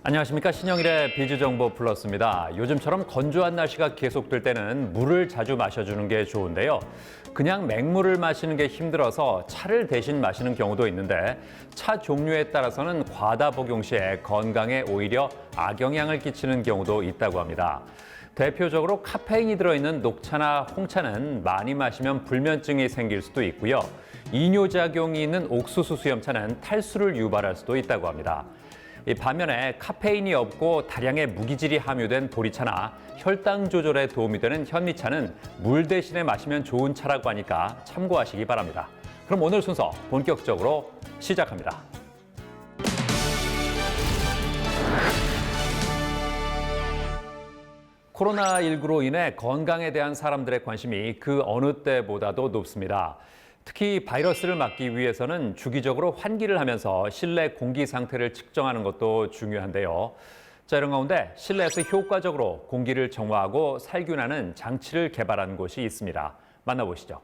안녕하십니까. 신영일의 비즈정보 플러스입니다. 요즘처럼 건조한 날씨가 계속될 때는 물을 자주 마셔주는 게 좋은데요. 그냥 맹물을 마시는 게 힘들어서 차를 대신 마시는 경우도 있는데 차 종류에 따라서는 과다 복용 시에 건강에 오히려 악영향을 끼치는 경우도 있다고 합니다. 대표적으로 카페인이 들어있는 녹차나 홍차는 많이 마시면 불면증이 생길 수도 있고요. 이뇨작용이 있는 옥수수 수염차는 탈수를 유발할 수도 있다고 합니다. 반면에 카페인이 없고 다량의 무기질이 함유된 보리차나 혈당 조절에 도움이 되는 현미차는 물 대신에 마시면 좋은 차라고 하니까 참고하시기 바랍니다. 그럼 오늘 순서 본격적으로 시작합니다. 코로나19로 인해 건강에 대한 사람들의 관심이 그 어느 때보다도 높습니다. 특히 바이러스를 막기 위해서는 주기적으로 환기를 하면서 실내 공기 상태를 측정하는 것도 중요한데요. 자, 이런 가운데 실내에서 효과적으로 공기를 정화하고 살균하는 장치를 개발한 곳이 있습니다. 만나보시죠.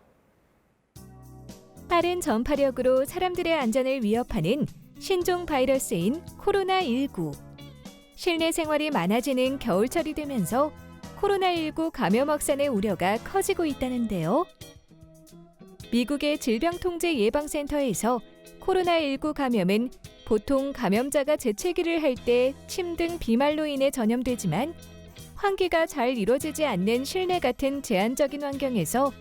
빠른 전파력으로 사람들의 안전을 위협하는 신종 바이러스인 코로나19. 실내 생활이 많아지는 겨울철이 되면서 코로나19 감염 확산의 우려가 커지고 있다는데요. 미국의 질병통제예방센터에서 코로나19 감염은 보통 감염자가 재채기를 할 때 침 등 비말로 인해 전염되지만 환기가 잘 이루어지지 않는 실내 같은 제한적인 환경에서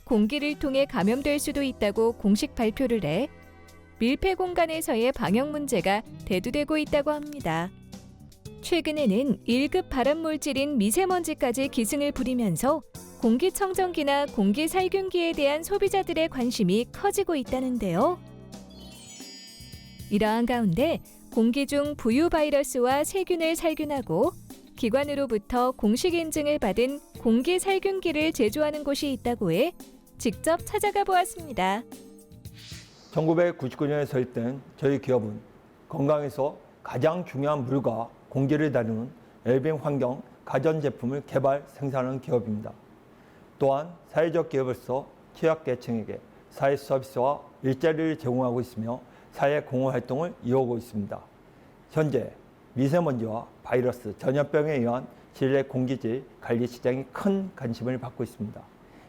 공기를 통해 감염될 수도 있다고 공식 발표를 해 밀폐 공간에서의 방역 문제가 대두되고 있다고 합니다. 최근에는 1급 발암물질인 미세먼지까지 기승을 부리면서 공기청정기나 공기살균기에 대한 소비자들의 관심이 커지고 있다는데요. 이러한 가운데 공기 중 부유 바이러스와 세균을 살균하고 기관으로부터 공식 인증을 받은 공기살균기를 제조하는 곳이 있다고 해 직접 찾아가 보았습니다. 1999년에 설립된 저희 기업은 건강에서 가장 중요한 물과 공기를 다루는 웰빙 환경 가전제품을 개발, 생산하는 기업입니다. 또한 사회적 기업으로서 취약계층에게 사회 서비스와 일자리를 제공하고 있으며 사회 공헌 활동을 이어오고 있습니다. 현재 미세먼지와 바이러스, 전염병에 의한 실내 공기질 관리 시장이 큰 관심을 받고 있습니다.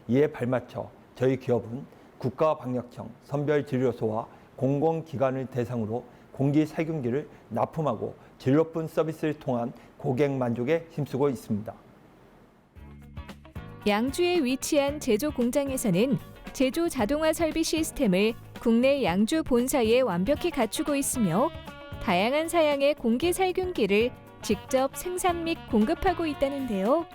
이에 발맞춰 저희 기업은 국가방역청, 선별진료소와 공공기관을 대상으로 공기살균기를 납품하고 질 높은 서비스를 통한 고객 만족에 힘쓰고 있습니다. 양주에 위치한 제조 공장에서는 제조 자동화 설비 시스템을 국내 양주 본사에 완벽히 갖추고 있으며 다양한 사양의 공기 살균기를 직접 생산 및 공급하고 있다는데요.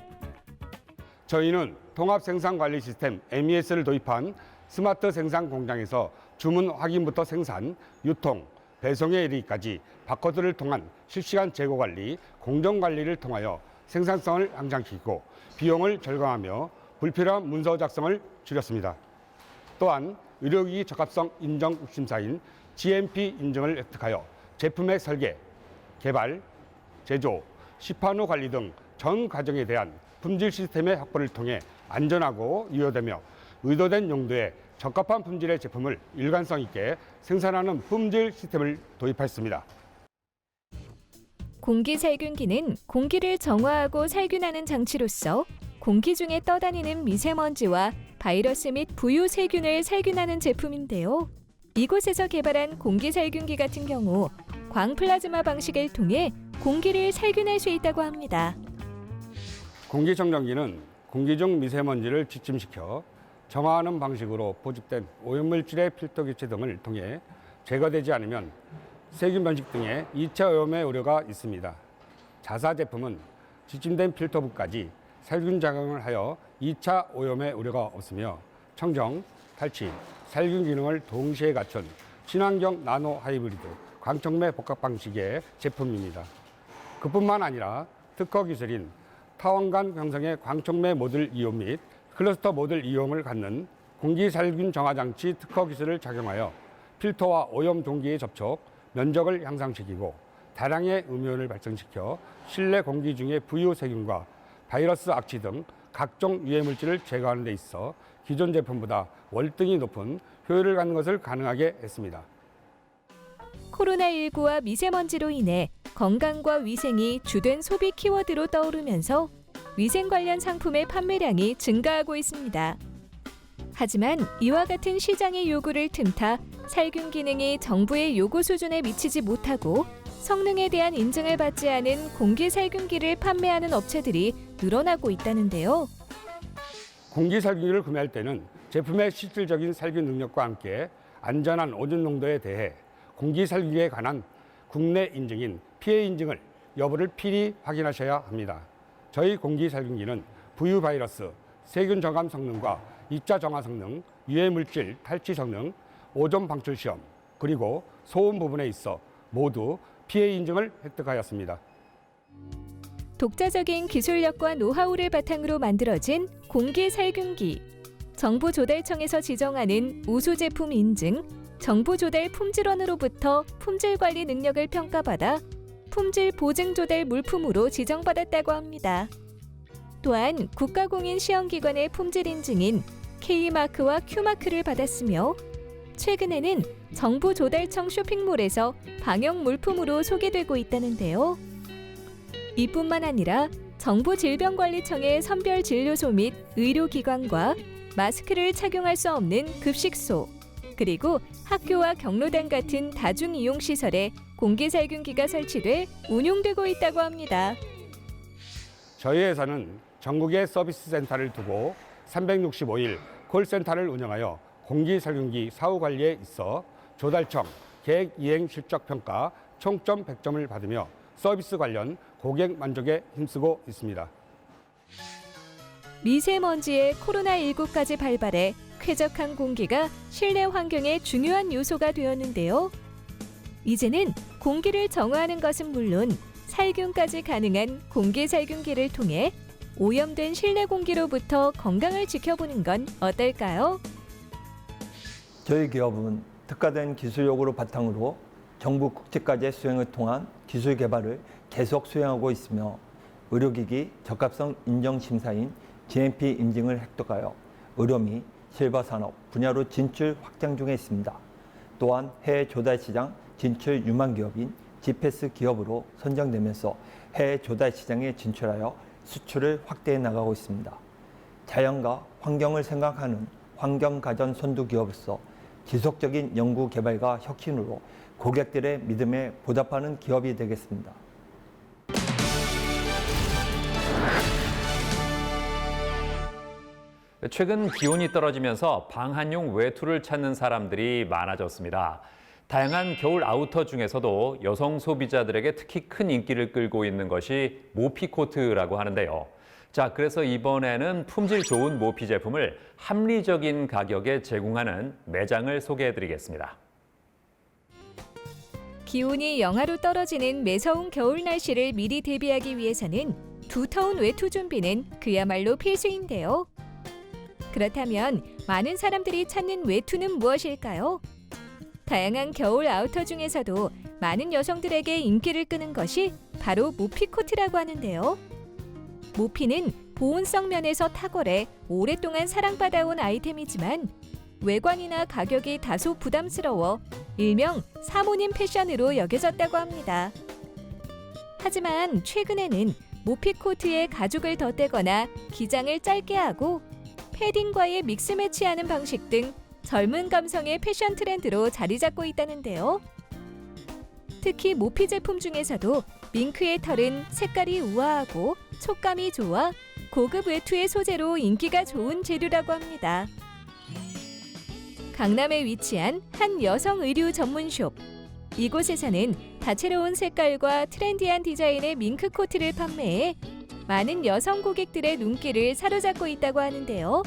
저희는 통합생산관리 시스템 MES를 도입한 스마트 생산 공장에서 주문 확인부터 생산, 유통, 배송에 이르기까지 바코드를 통한 실시간 재고 관리, 공정 관리를 통하여 생산성을 향상시키고 비용을 절감하며 불필요한 문서 작성을 줄였습니다. 또한 의료기기 적합성 인정 심사인 GMP 인증을 획득하여 제품의 설계, 개발, 제조, 시판 후 관리 등 전 과정에 대한 품질 시스템의 확보를 통해 안전하고 유효되며 의도된 용도에 적합한 품질의 제품을 일관성 있게 생산하는 품질 시스템을 도입했습니다. 공기살균기는 공기를 정화하고 살균하는 장치로서 공기 중에 떠다니는 미세먼지와 바이러스 및 부유 세균을 살균하는 제품인데요. 이곳에서 개발한 공기살균기 같은 경우 광플라즈마 방식을 통해 공기를 살균할 수 있다고 합니다. 공기청정기는 공기 중 미세먼지를 지침시켜 정화하는 방식으로 포집된 오염물질의 필터 교체 등을 통해 제거되지 않으면 세균 번식 등의 2차 오염의 우려가 있습니다. 자사 제품은 지침된 필터부까지 살균 작용을 하여 2차 오염의 우려가 없으며 청정, 탈취, 살균 기능을 동시에 갖춘 친환경 나노 하이브리드 광촉매 복합 방식의 제품입니다. 그뿐만 아니라 특허 기술인 타원간 형성의 광촉매 모듈 이용 및 클러스터 모듈 이용을 갖는 공기살균 정화장치 특허 기술을 작용하여 필터와 오염 동기의 접촉, 면적을 향상시키고 다량의 음이온을 발생시켜 실내 공기 중의 부유 세균과 바이러스 악취 등 각종 유해 물질을 제거하는 데 있어 기존 제품보다 월등히 높은 효율을 갖는 것을 가능하게 했습니다. 코로나19와 미세먼지로 인해 건강과 위생이 주된 소비 키워드로 떠오르면서 위생 관련 상품의 판매량이 증가하고 있습니다. 하지만 이와 같은 시장의 요구를 틈타 살균 기능이 정부의 요구 수준에 미치지 못하고 성능에 대한 인증을 받지 않은 공기 살균기를 판매하는 업체들이 늘어나고 있다는데요. 공기 살균기를 구매할 때는 제품의 실질적인 살균 능력과 함께 안전한 오존 농도에 대해 공기 살균기에 관한 국내 인증인 PA 인증을 여부를 필히 확인하셔야 합니다. 저희 공기 살균기는 부유 바이러스, 세균 저감 성능과 입자 정화 성능, 유해 물질 탈취 성능, 오존 방출 시험, 그리고 소음 부분에 있어 모두 PA 인증을 획득하였습니다. 독자적인 기술력과 노하우를 바탕으로 만들어진 공기 살균기. 정부 조달청에서 지정하는 우수 제품 인증, 정부 조달 품질원으로부터 품질 관리 능력을 평가받아 품질 보증 조달 물품으로 지정받았다고 합니다. 또한 국가공인 시험기관의 품질 인증인 K마크와 Q마크를 받았으며 최근에는 정부 조달청 쇼핑몰에서 방역 물품으로 소개되고 있다는데요. 이뿐만 아니라 정부 질병관리청의 선별진료소 및 의료기관과 마스크를 착용할 수 없는 급식소, 그리고 학교와 경로당 같은 다중이용시설에 공기살균기가 설치돼 운용되고 있다고 합니다. 저희 회사는 전국에 서비스 센터를 두고 365일 콜센터를 운영하여 공기 살균기 사후 관리에 있어 조달청 계획 이행 실적 평가 총점 100점을 받으며 서비스 관련 고객 만족에 힘쓰고 있습니다. 미세먼지에 코로나19까지 발발해 쾌적한 공기가 실내 환경의 중요한 요소가 되었는데요. 이제는 공기를 정화하는 것은 물론 살균까지 가능한 공기 살균기를 통해 오염된 실내 공기로부터 건강을 지켜보는 건 어떨까요? 저희 기업은 특화된 기술 요구를 바탕으로 정부 국제과제 수행을 통한 기술 개발을 계속 수행하고 있으며 의료기기 적합성 인정 심사인 GMP 인증을 획득하여 의료 및 실버 산업 분야로 진출 확장 중에 있습니다. 또한 해외 조달 시장 진출 유망 기업인 GPS 기업으로 선정되면서 해외 조달 시장에 진출하여 수출을 확대해 나가고 있습니다. 자연과 환경을 생각하는 환경가전 선두 기업으로서 지속적인 연구 개발과 혁신으로 고객들의 믿음에 보답하는 기업이 되겠습니다. 최근 기온이 떨어지면서 방한용 외투를 찾는 사람들이 많아졌습니다. 다양한 겨울 아우터 중에서도 여성 소비자들에게 특히 큰 인기를 끌고 있는 것이 모피 코트라고 하는데요. 자, 그래서 이번에는 품질 좋은 모피 제품을 합리적인 가격에 제공하는 매장을 소개해드리겠습니다. 기온이 영하로 떨어지는 매서운 겨울 날씨를 미리 대비하기 위해서는 두터운 외투 준비는 그야말로 필수인데요. 그렇다면 많은 사람들이 찾는 외투는 무엇일까요? 다양한 겨울 아우터 중에서도 많은 여성들에게 인기를 끄는 것이 바로 모피 코트라고 하는데요. 모피는 보온성 면에서 탁월해 오랫동안 사랑받아온 아이템이지만 외관이나 가격이 다소 부담스러워 일명 사모님 패션으로 여겨졌다고 합니다. 하지만 최근에는 모피 코트에 가죽을 덧대거나 기장을 짧게 하고 패딩과의 믹스 매치하는 방식 등 젊은 감성의 패션 트렌드로 자리 잡고 있다는데요. 특히 모피 제품 중에서도 밍크의 털은 색깔이 우아하고 촉감이 좋아 고급 외투의 소재로 인기가 좋은 재료라고 합니다. 강남에 위치한 한 여성 의류 전문숍. 이곳에서는 다채로운 색깔과 트렌디한 디자인의 밍크 코트를 판매해 많은 여성 고객들의 눈길을 사로잡고 있다고 하는데요.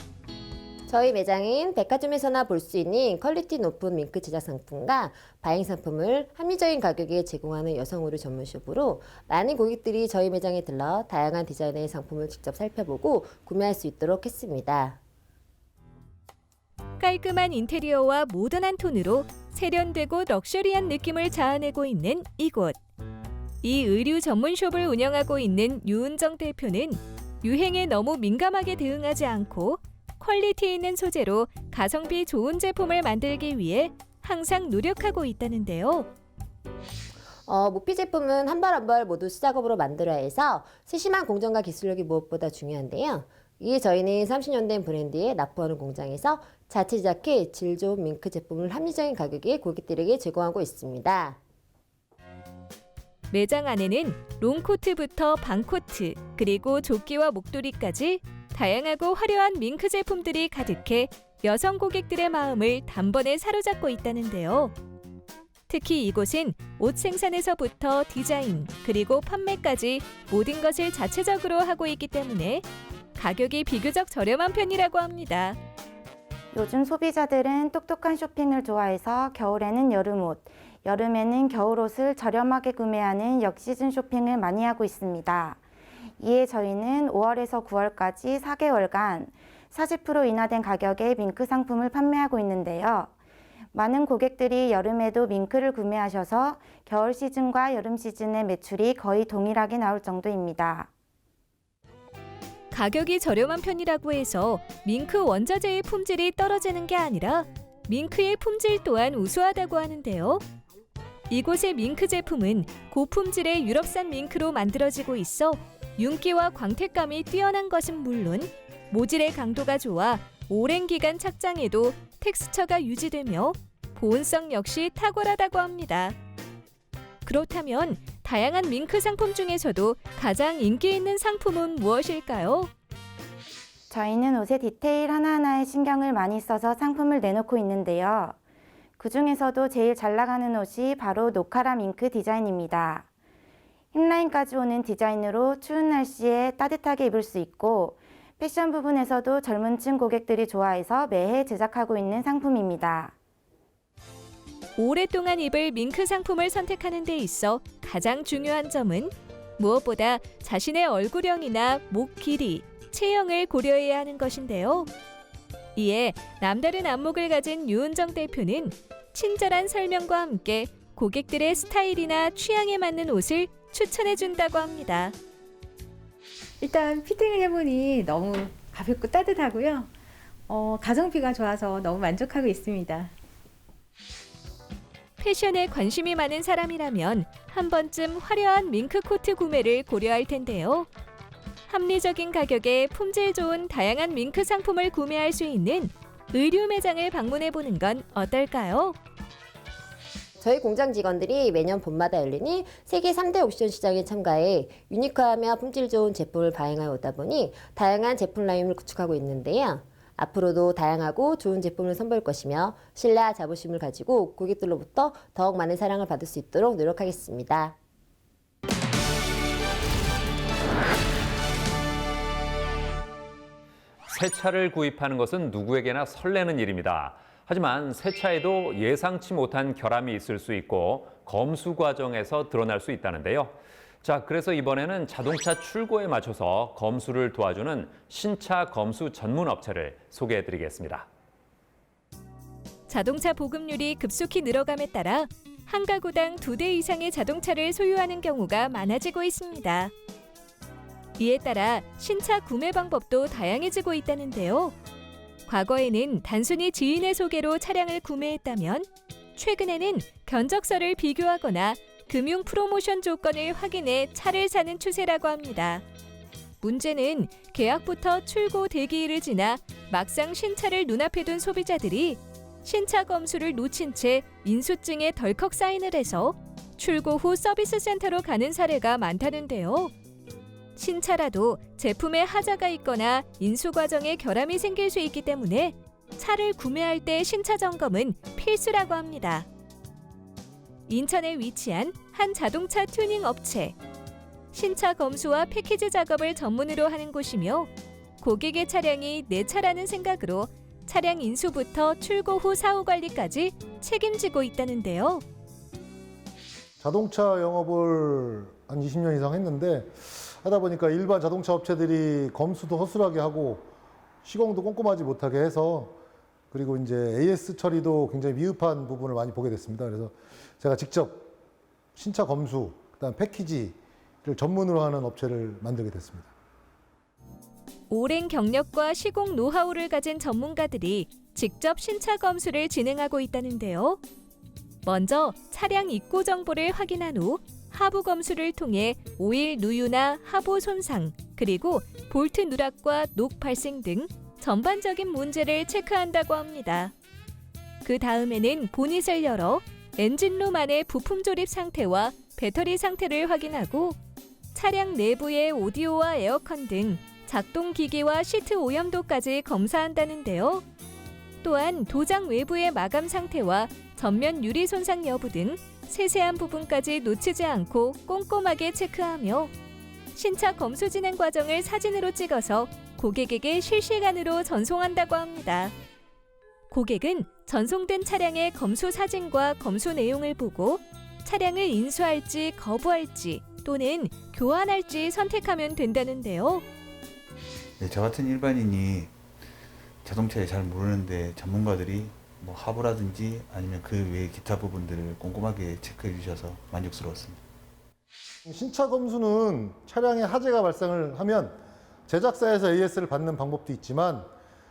저희 매장은 백화점에서나 볼 수 있는 퀄리티 높은 밍크 제작 상품과 바잉 상품을 합리적인 가격에 제공하는 여성 의류 전문숍으로 많은 고객들이 저희 매장에 들러 다양한 디자인의 상품을 직접 살펴보고 구매할 수 있도록 했습니다. 깔끔한 인테리어와 모던한 톤으로 세련되고 럭셔리한 느낌을 자아내고 있는 이곳. 이 의류 전문숍을 운영하고 있는 유은정 대표는 유행에 너무 민감하게 대응하지 않고 퀄리티 있는 소재로 가성비 좋은 제품을 만들기 위해 항상 노력하고 있다는데요. 모피 제품은 한 벌 한 벌 모두 수작업으로 만들어야 해서 세심한 공정과 기술력이 무엇보다 중요한데요. 이에 저희는 30년 된 브랜드에 납부하는 공장에서 자체 제작해 질 좋은 밍크 제품을 합리적인 가격에 고객들에게 제공하고 있습니다. 매장 안에는 롱코트부터 방코트, 그리고 조끼와 목도리까지 다양하고 화려한 밍크 제품들이 가득해 여성 고객들의 마음을 단번에 사로잡고 있다는데요. 특히 이곳은 옷 생산에서부터 디자인, 그리고 판매까지 모든 것을 자체적으로 하고 있기 때문에 가격이 비교적 저렴한 편이라고 합니다. 요즘 소비자들은 똑똑한 쇼핑을 좋아해서 겨울에는 여름옷, 여름에는 겨울옷을 저렴하게 구매하는 역시즌 쇼핑을 많이 하고 있습니다. 이에 저희는 5월에서 9월까지 4개월간 40% 인하된 가격에 밍크 상품을 판매하고 있는데요. 많은 고객들이 여름에도 밍크를 구매하셔서 겨울 시즌과 여름 시즌의 매출이 거의 동일하게 나올 정도입니다. 가격이 저렴한 편이라고 해서 밍크 원자재의 품질이 떨어지는 게 아니라 밍크의 품질 또한 우수하다고 하는데요. 이곳의 밍크 제품은 고품질의 유럽산 밍크로 만들어지고 있어 윤기와 광택감이 뛰어난 것은 물론 모질의 강도가 좋아 오랜 기간 착장해도 텍스처가 유지되며 보온성 역시 탁월하다고 합니다. 그렇다면 다양한 밍크 상품 중에서도 가장 인기 있는 상품은 무엇일까요? 저희는 옷의 디테일 하나하나에 신경을 많이 써서 상품을 내놓고 있는데요. 그 중에서도 제일 잘 나가는 옷이 바로 노카라 밍크 디자인입니다. 힙라인까지 오는 디자인으로 추운 날씨에 따뜻하게 입을 수 있고 패션 부분에서도 젊은 층 고객들이 좋아해서 매해 제작하고 있는 상품입니다. 오랫동안 입을 밍크 상품을 선택하는 데 있어 가장 중요한 점은 무엇보다 자신의 얼굴형이나 목 길이, 체형을 고려해야 하는 것인데요. 이에 남다른 안목을 가진 유은정 대표는 친절한 설명과 함께 고객들의 스타일이나 취향에 맞는 옷을 추천해준다고 합니다. 일단 피팅을 해보니 너무 가볍고 따뜻하고요. 가성비가 좋아서 너무 만족하고 있습니다. 패션에 관심이 많은 사람이라면 한 번쯤 화려한 밍크 코트 구매를 고려할 텐데요. 합리적인 가격에 품질 좋은 다양한 밍크 상품을 구매할 수 있는 의류 매장을 방문해보는 건 어떨까요? 저희 공장 직원들이 매년 봄마다 열리는 세계 3대 옥션 시장에 참가해 유니크하며 품질 좋은 제품을 발행하여 오다 보니 다양한 제품 라인을 구축하고 있는데요. 앞으로도 다양하고 좋은 제품을 선보일 것이며 신뢰와 자부심을 가지고 고객들로부터 더욱 많은 사랑을 받을 수 있도록 노력하겠습니다. 새 차를 구입하는 것은 누구에게나 설레는 일입니다. 하지만 새 차에도 예상치 못한 결함이 있을 수 있고 검수 과정에서 드러날 수 있다는데요. 자, 그래서 이번에는 자동차 출고에 맞춰서 검수를 도와주는 신차 검수 전문 업체를 소개해드리겠습니다. 자동차 보급률이 급속히 늘어감에 따라 한 가구당 2대 이상의 자동차를 소유하는 경우가 많아지고 있습니다. 이에 따라 신차 구매 방법도 다양해지고 있다는데요. 과거에는 단순히 지인의 소개로 차량을 구매했다면 최근에는 견적서를 비교하거나 금융 프로모션 조건을 확인해 차를 사는 추세라고 합니다. 문제는 계약부터 출고 대기일을 지나 막상 신차를 눈앞에 둔 소비자들이 신차 검수를 놓친 채 인수증에 덜컥 사인을 해서 출고 후 서비스 센터로 가는 사례가 많다는데요. 신차라도 제품에 하자가 있거나 인수 과정에 결함이 생길 수 있기 때문에 차를 구매할 때 신차 점검은 필수라고 합니다. 인천에 위치한 한 자동차 튜닝 업체. 신차 검수와 패키지 작업을 전문으로 하는 곳이며 고객의 차량이 내 차라는 생각으로 차량 인수부터 출고 후 사후 관리까지 책임지고 있다는데요. 자동차 영업을 한 20년 이상 했는데 하다 보니까 일반 자동차 업체들이 검수도 허술하게 하고 시공도 꼼꼼하지 못하게 해서 그리고 이제 AS 처리도 굉장히 미흡한 부분을 많이 보게 됐습니다. 그래서 제가 직접 신차 검수, 그다음 패키지를 전문으로 하는 업체를 만들게 됐습니다. 오랜 경력과 시공 노하우를 가진 전문가들이 직접 신차 검수를 진행하고 있다는데요. 먼저 차량 입고 정보를 확인한 후 하부 검수를 통해 오일 누유나 하부 손상, 그리고 볼트 누락과 녹 발생 등 전반적인 문제를 체크한다고 합니다. 그 다음에는 보닛을 열어 엔진룸 안의 부품 조립 상태와 배터리 상태를 확인하고 차량 내부의 오디오와 에어컨 등 작동 기기와 시트 오염도까지 검사한다는데요. 또한 도장 외부의 마감 상태와 전면 유리 손상 여부 등 세세한 부분까지 놓치지 않고 꼼꼼하게 체크하며 신차 검수 진행 과정을 사진으로 찍어서 고객에게 실시간으로 전송한다고 합니다. 고객은 전송된 차량의 검수 사진과 검수 내용을 보고 차량을 인수할지 거부할지 또는 교환할지 선택하면 된다는데요. 네, 저 같은 일반인이 자동차에 잘 모르는데 전문가들이 뭐 하부라든지 아니면 그 외의 기타 부분들을 꼼꼼하게 체크해 주셔서 만족스러웠습니다. 신차 검수는 차량에 하재가 발생을 하면 제작사에서 AS를 받는 방법도 있지만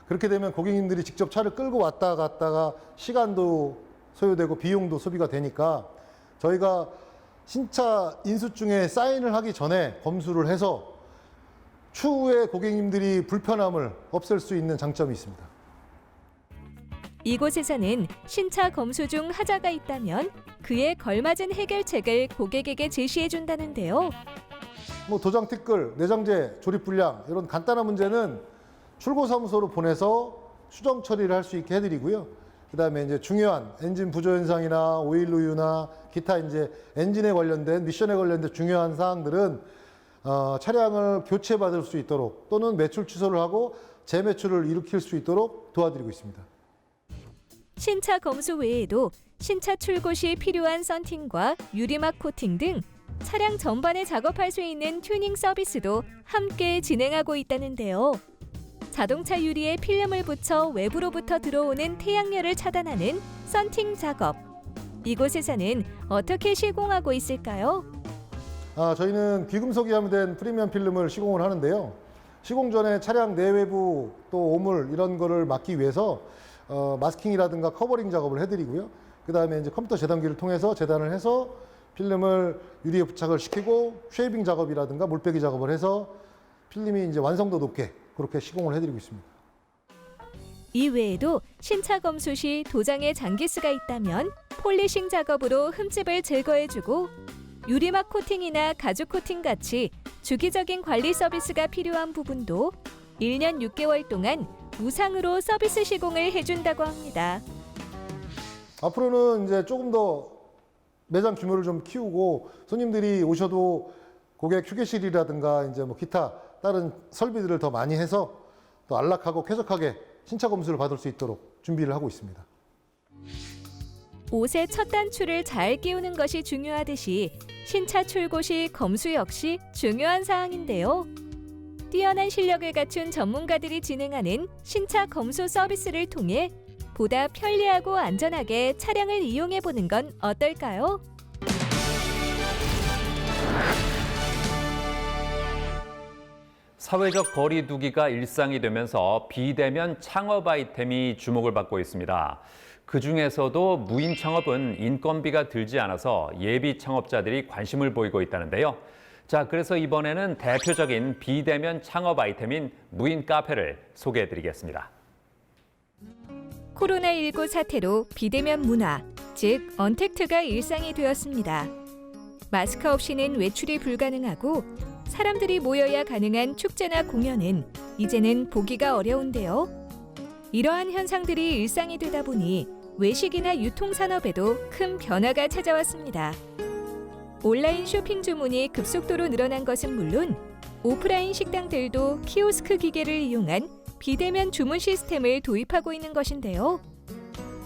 그렇게 되면 고객님들이 직접 차를 끌고 왔다 갔다가 시간도 소요되고 비용도 소비가 되니까 저희가 신차 인수증에 사인을 하기 전에 검수를 해서 추후에 고객님들이 불편함을 없앨 수 있는 장점이 있습니다. 이곳에서는 신차 검수 중 하자가 있다면 그에 걸맞은 해결책을 고객에게 제시해 준다는데요. 뭐 도장 티끌, 내장재, 조립 불량 이런 간단한 문제는 출고사무소로 보내서 수정 처리를 할 수 있게 해드리고요. 그다음에 이제 중요한 엔진 부조 현상이나 오일 누유나 기타 이제 엔진에 관련된 미션에 관련된 중요한 사항들은 차량을 교체받을 수 있도록 또는 매출 취소를 하고 재매출을 일으킬 수 있도록 도와드리고 있습니다. 신차 검수 외에도 신차 출고 시 필요한 썬팅과 유리막 코팅 등 차량 전반에 작업할 수 있는 튜닝 서비스도 함께 진행하고 있다는데요. 자동차 유리에 필름을 붙여 외부로부터 들어오는 태양열을 차단하는 썬팅 작업. 이곳에서는 어떻게 시공하고 있을까요? 저희는 귀금속이 함유된 프리미엄 필름을 시공을 하는데요. 시공 전에 차량 내외부 또 오물 이런 거를 막기 위해서 마스킹이라든가 커버링 작업을 해드리고요. 그 다음에 이제 컴퓨터 재단기를 통해서 재단을 해서 필름을 유리에 부착을 시키고 쉐이빙 작업이라든가 물빼기 작업을 해서 필름이 이제 완성도 높게 그렇게 시공을 해드리고 있습니다. 이 외에도 신차 검수 시 도장에 장기스가 있다면 폴리싱 작업으로 흠집을 제거해주고 유리막 코팅이나 가죽 코팅 같이 주기적인 관리 서비스가 필요한 부분도 1년 6개월 동안 무상으로 서비스 시공을 해준다고 합니다. 앞으로는 이제 조금 더 매장 규모를 좀 키우고 손님들이 오셔도 고객 휴게실이라든가 이제 뭐 기타 다른 설비들을 더 많이 해서 또 안락하고 쾌적하게 신차 검수를 받을 수 있도록 준비를 하고 있습니다. 옷의 첫 단추를 잘 끼우는 것이 중요하듯이 신차 출고 시 검수 역시 중요한 사항인데요. 뛰어난 실력을 갖춘 전문가들이 진행하는 신차 검수 서비스를 통해 보다 편리하고 안전하게 차량을 이용해 보는 건 어떨까요? 사회적 거리 두기가 일상이 되면서 비대면 창업 아이템이 주목을 받고 있습니다. 그중에서도 무인 창업은 인건비가 들지 않아서 예비 창업자들이 관심을 보이고 있다는데요. 자, 그래서 이번에는 대표적인 비대면 창업 아이템인 무인 카페를 소개해드리겠습니다. 코로나19 사태로 비대면 문화, 즉 언택트가 일상이 되었습니다. 마스크 없이는 외출이 불가능하고 사람들이 모여야 가능한 축제나 공연은 이제는 보기가 어려운데요. 이러한 현상들이 일상이 되다 보니 외식이나 유통산업에도 큰 변화가 찾아왔습니다. 온라인 쇼핑 주문이 급속도로 늘어난 것은 물론 오프라인 식당들도 키오스크 기계를 이용한 비대면 주문 시스템을 도입하고 있는 것인데요.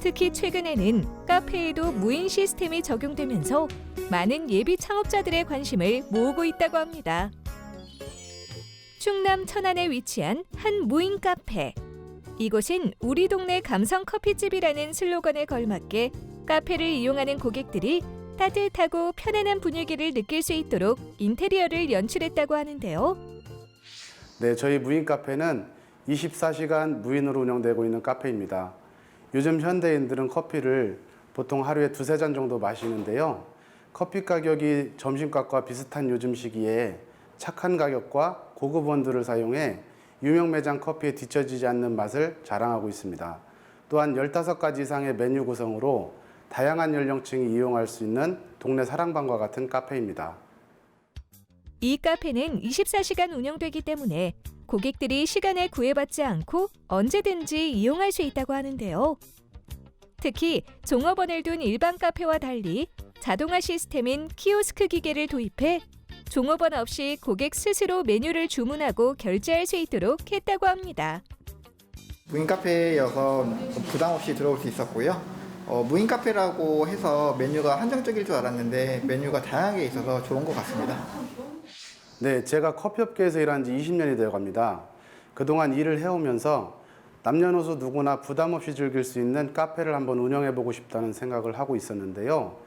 특히 최근에는 카페에도 무인 시스템이 적용되면서 많은 예비 창업자들의 관심을 모으고 있다고 합니다. 충남 천안에 위치한 한 무인 카페. 이곳은 우리 동네 감성 커피집이라는 슬로건에 걸맞게 카페를 이용하는 고객들이 따뜻하고 편안한 분위기를 느낄 수 있도록 인테리어를 연출했다고 하는데요. 네, 저희 무인 카페는 24시간 무인으로 운영되고 있는 카페입니다. 요즘 현대인들은 커피를 보통 하루에 2-3잔 정도 마시는데요. 커피 가격이 점심값과 비슷한 요즘 시기에 착한 가격과 고급 원두를 사용해 유명 매장 커피에 뒤처지지 않는 맛을 자랑하고 있습니다. 또한 15가지 이상의 메뉴 구성으로 다양한 연령층이 이용할 수 있는 동네 사랑방과 같은 카페입니다. 이 카페는 24시간 운영되기 때문에 고객들이 시간에 구애받지 않고 언제든지 이용할 수 있다고 하는데요. 특히 종업원을 둔 일반 카페와 달리 자동화 시스템인 키오스크 기계를 도입해 종업원 없이 고객 스스로 메뉴를 주문하고 결제할 수 있도록 했다고 합니다. 무인 카페여서 부담 없이 들어올 수 있었고요. 무인 카페라고 해서 메뉴가 한정적일 줄 알았는데 메뉴가 다양하게 있어서 좋은 것 같습니다. 네, 제가 커피업계에서 일한 지 20년이 되어 갑니다. 그동안 일을 해오면서 남녀노소 누구나 부담 없이 즐길 수 있는 카페를 한번 운영해보고 싶다는 생각을 하고 있었는데요.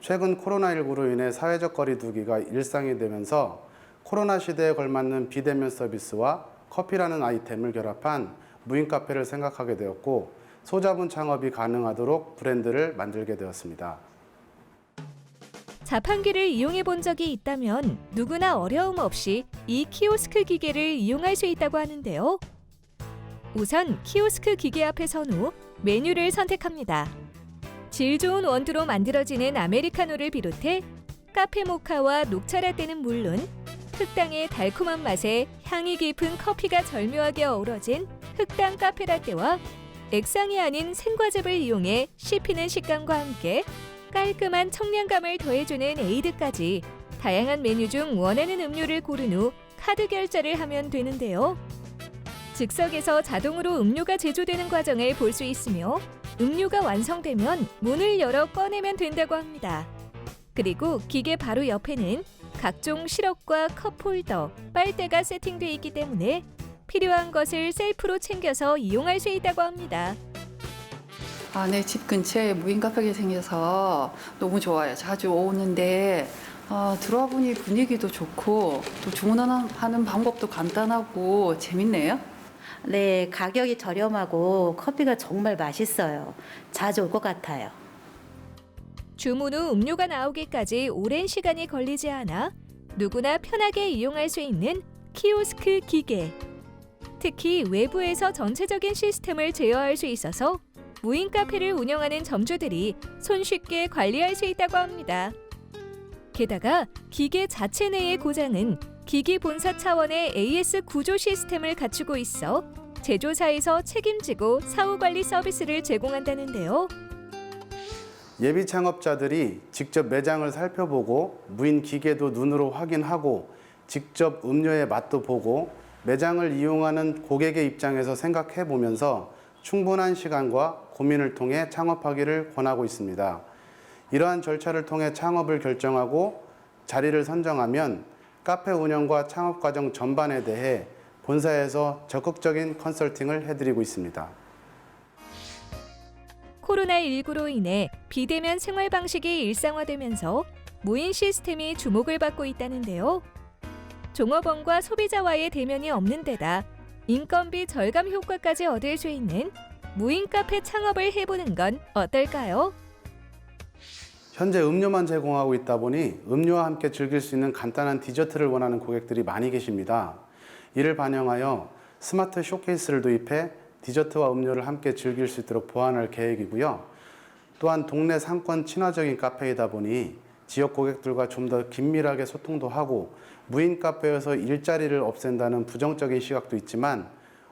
최근 코로나19로 인해 사회적 거리 두기가 일상이 되면서 코로나 시대에 걸맞는 비대면 서비스와 커피라는 아이템을 결합한 무인 카페를 생각하게 되었고 소자본 창업이 가능하도록 브랜드를 만들게 되었습니다. 자판기를 이용해 본 적이 있다면 누구나 어려움 없이 이 키오스크 기계를 이용할 수 있다고 하는데요. 우선 키오스크 기계 앞에 선 후 메뉴를 선택합니다. 질 좋은 원두로 만들어지는 아메리카노를 비롯해 카페 모카와 녹차 라떼는 물론 흑당의 달콤한 맛에 향이 깊은 커피가 절묘하게 어우러진 흑당 카페 라떼와 액상이 아닌 생과즙을 이용해 씹히는 식감과 함께 깔끔한 청량감을 더해주는 에이드까지 다양한 메뉴 중 원하는 음료를 고른 후 카드 결제를 하면 되는데요. 즉석에서 자동으로 음료가 제조되는 과정을 볼 수 있으며 음료가 완성되면 문을 열어 꺼내면 된다고 합니다. 그리고 기계 바로 옆에는 각종 시럽과 컵홀더, 빨대가 세팅돼 있기 때문에 필요한 것을 셀프로 챙겨서 이용할 수 있다고 합니다. 네, 집 근처에 무인 카페가 생겨서 너무 좋아요. 자주 오는데 들어와 보니 분위기도 좋고 또 주문하는 방법도 간단하고 재밌네요. 네, 가격이 저렴하고 커피가 정말 맛있어요. 자주 올 것 같아요. 주문 후 음료가 나오기까지 오랜 시간이 걸리지 않아 누구나 편하게 이용할 수 있는 키오스크 기계. 특히 외부에서 전체적인 시스템을 제어할 수 있어서 무인 카페를 운영하는 점주들이 손쉽게 관리할 수 있다고 합니다. 게다가 기계 자체 내의 고장은 기기 본사 차원의 AS 구조 시스템을 갖추고 있어 제조사에서 책임지고 사후 관리 서비스를 제공한다는데요. 예비 창업자들이 직접 매장을 살펴보고 무인 기계도 눈으로 확인하고 직접 음료의 맛도 보고 매장을 이용하는 고객의 입장에서 생각해 보면서 충분한 시간과 고민을 통해 창업하기를 권하고 있습니다. 이러한 절차를 통해 창업을 결정하고 자리를 선정하면 카페 운영과 창업 과정 전반에 대해 본사에서 적극적인 컨설팅을 해드리고 있습니다. 코로나19로 인해 비대면 생활 방식이 일상화되면서 무인 시스템이 주목을 받고 있다는데요. 종업원과 소비자와의 대면이 없는 데다 인건비 절감 효과까지 얻을 수 있는 무인 카페 창업을 해보는 건 어떨까요? 현재 음료만 제공하고 있다 보니 음료와 함께 즐길 수 있는 간단한 디저트를 원하는 고객들이 많이 계십니다. 이를 반영하여 스마트 쇼케이스를 도입해 디저트와 음료를 함께 즐길 수 있도록 보완할 계획이고요. 또한 동네 상권 친화적인 카페이다 보니 지역 고객들과 좀 더 긴밀하게 소통도 하고 무인 카페여서 일자리를 없앤다는 부정적인 시각도 있지만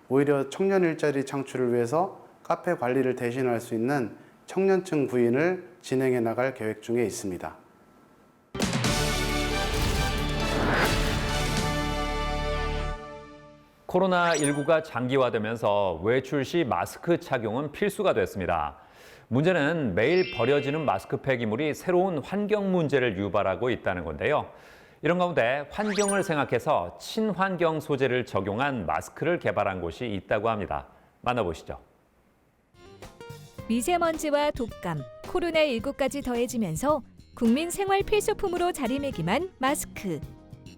오히려 청년 일자리 창출을 위해서 카페 관리를 대신할 수 있는 청년층 부인을 진행해 나갈 계획 중에 있습니다. 코로나19가 장기화되면서 외출 시 마스크 착용은 필수가 됐습니다. 문제는 매일 버려지는 마스크 폐기물이 새로운 환경 문제를 유발하고 있다는 건데요. 이런 가운데 환경을 생각해서 친환경 소재를 적용한 마스크를 개발한 곳이 있다고 합니다. 만나보시죠. 미세먼지와 독감, 코로나19까지 더해지면서 국민 생활 필수품으로 자리매김한 마스크.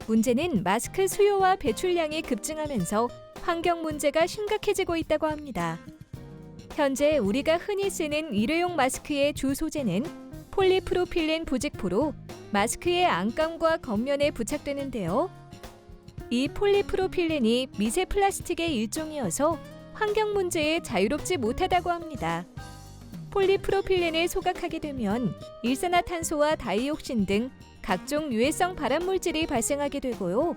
문제는 마스크 수요와 배출량이 급증하면서 환경 문제가 심각해지고 있다고 합니다. 현재 우리가 흔히 쓰는 일회용 마스크의 주 소재는 폴리프로필렌 부직포로 마스크의 안감과 겉면에 부착되는데요. 이 폴리프로필렌이 미세 플라스틱의 일종이어서 환경 문제에 자유롭지 못하다고 합니다. 폴리프로필렌을 소각하게 되면 일산화탄소와 다이옥신 등 각종 유해성 발암물질이 발생하게 되고요.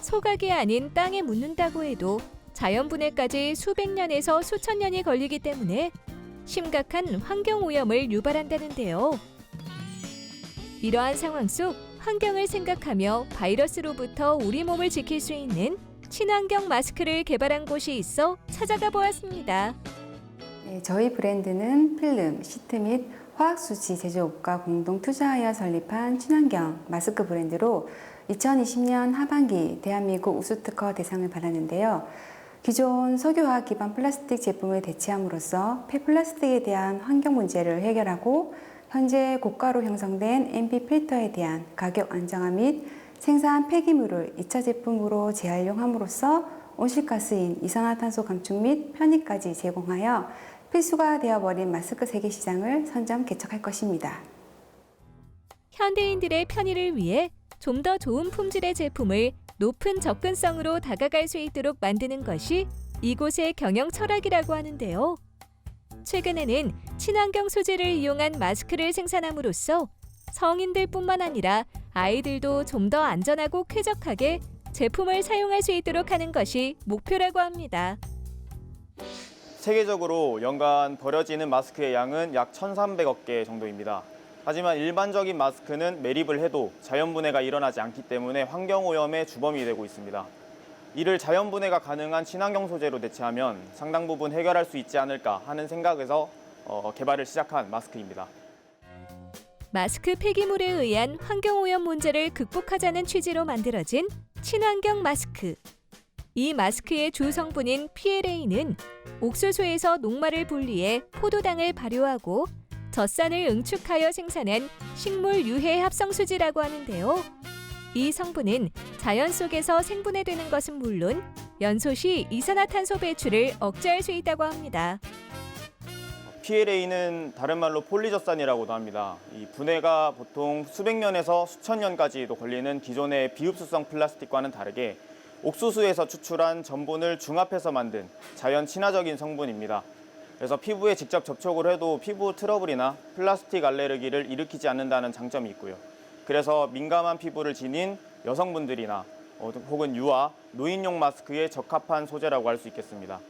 소각이 아닌 땅에 묻는다고 해도 자연분해까지 수백 년에서 수천 년이 걸리기 때문에 심각한 환경오염을 유발한다는데요. 이러한 상황 속 환경을 생각하며 바이러스로부터 우리 몸을 지킬 수 있는 친환경 마스크를 개발한 곳이 있어 찾아가 보았습니다. 네, 저희 브랜드는 필름, 시트 및 화학수지 제조업과 공동 투자하여 설립한 친환경 마스크 브랜드로 2020년 하반기 대한민국 우수특허 대상을 받았는데요. 기존 석유화학 기반 플라스틱 제품을 대체함으로써 폐플라스틱에 대한 환경 문제를 해결하고 현재 고가로 형성된 MB 필터에 대한 가격 안정화 및 생산 폐기물을 2차 제품으로 재활용함으로써 온실가스인 이산화탄소 감축 및 편의까지 제공하여 필수가 되어버린 마스크 세계 시장을 선점 개척할 것입니다. 현대인들의 편의를 위해 좀 더 좋은 품질의 제품을 높은 접근성으로 다가갈 수 있도록 만드는 것이 이곳의 경영 철학이라고 하는데요. 최근에는 친환경 소재를 이용한 마스크를 생산함으로써 성인들뿐만 아니라 아이들도 좀 더 안전하고 쾌적하게 제품을 사용할 수 있도록 하는 것이 목표라고 합니다. 세계적으로 연간 버려지는 마스크의 양은 약 1,300억 개 정도입니다. 하지만 일반적인 마스크는 매립을 해도 자연분해가 일어나지 않기 때문에 환경오염의 주범이 되고 있습니다. 이를 자연분해가 가능한 친환경 소재로 대체하면 상당 부분 해결할 수 있지 않을까 하는 생각에서 개발을 시작한 마스크입니다. 마스크 폐기물에 의한 환경오염 문제를 극복하자는 취지로 만들어진 친환경 마스크. 이 마스크의 주 성분인 PLA는 옥수수에서 녹말을 분리해 포도당을 발효하고 젖산을 응축하여 생산한 식물 유해 합성수지라고 하는데요. 이 성분은 자연 속에서 생분해되는 것은 물론 연소 시 이산화탄소 배출을 억제할 수 있다고 합니다. PLA는 다른 말로 폴리젖산이라고도 합니다. 이 분해가 보통 수백 년에서 수천 년까지도 걸리는 기존의 비흡수성 플라스틱과는 다르게 옥수수에서 추출한 전분을 중합해서 만든 자연 친화적인 성분입니다. 그래서 피부에 직접 접촉을 해도 피부 트러블이나 플라스틱 알레르기를 일으키지 않는다는 장점이 있고요. 그래서 민감한 피부를 지닌 여성분들이나 혹은 유아, 노인용 마스크에 적합한 소재라고 할 수 있겠습니다.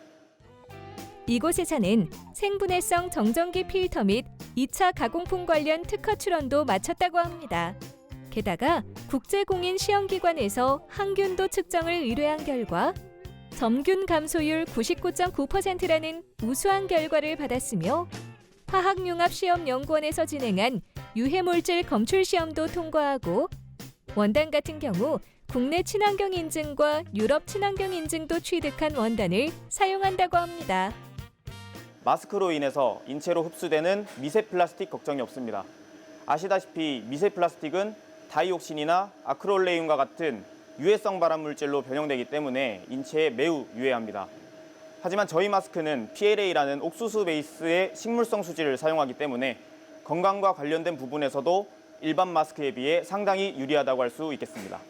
이곳에서는 생분해성 정전기 필터 및 2차 가공품 관련 특허 출원도 마쳤다고 합니다. 게다가 국제공인 시험기관에서 항균도 측정을 의뢰한 결과 점균 감소율 99.9%라는 우수한 결과를 받았으며 화학융합시험연구원에서 진행한 유해물질 검출 시험도 통과하고 원단 같은 경우 국내 친환경 인증과 유럽 친환경 인증도 취득한 원단을 사용한다고 합니다. 마스크로 인해서 인체로 흡수되는 미세 플라스틱 걱정이 없습니다. 아시다시피 미세 플라스틱은 다이옥신이나 아크릴레인과 같은 유해성 발암물질로 변형되기 때문에 인체에 매우 유해합니다. 하지만 저희 마스크는 PLA라는 옥수수 베이스의 식물성 수지를 사용하기 때문에 건강과 관련된 부분에서도 일반 마스크에 비해 상당히 유리하다고 할 수 있겠습니다.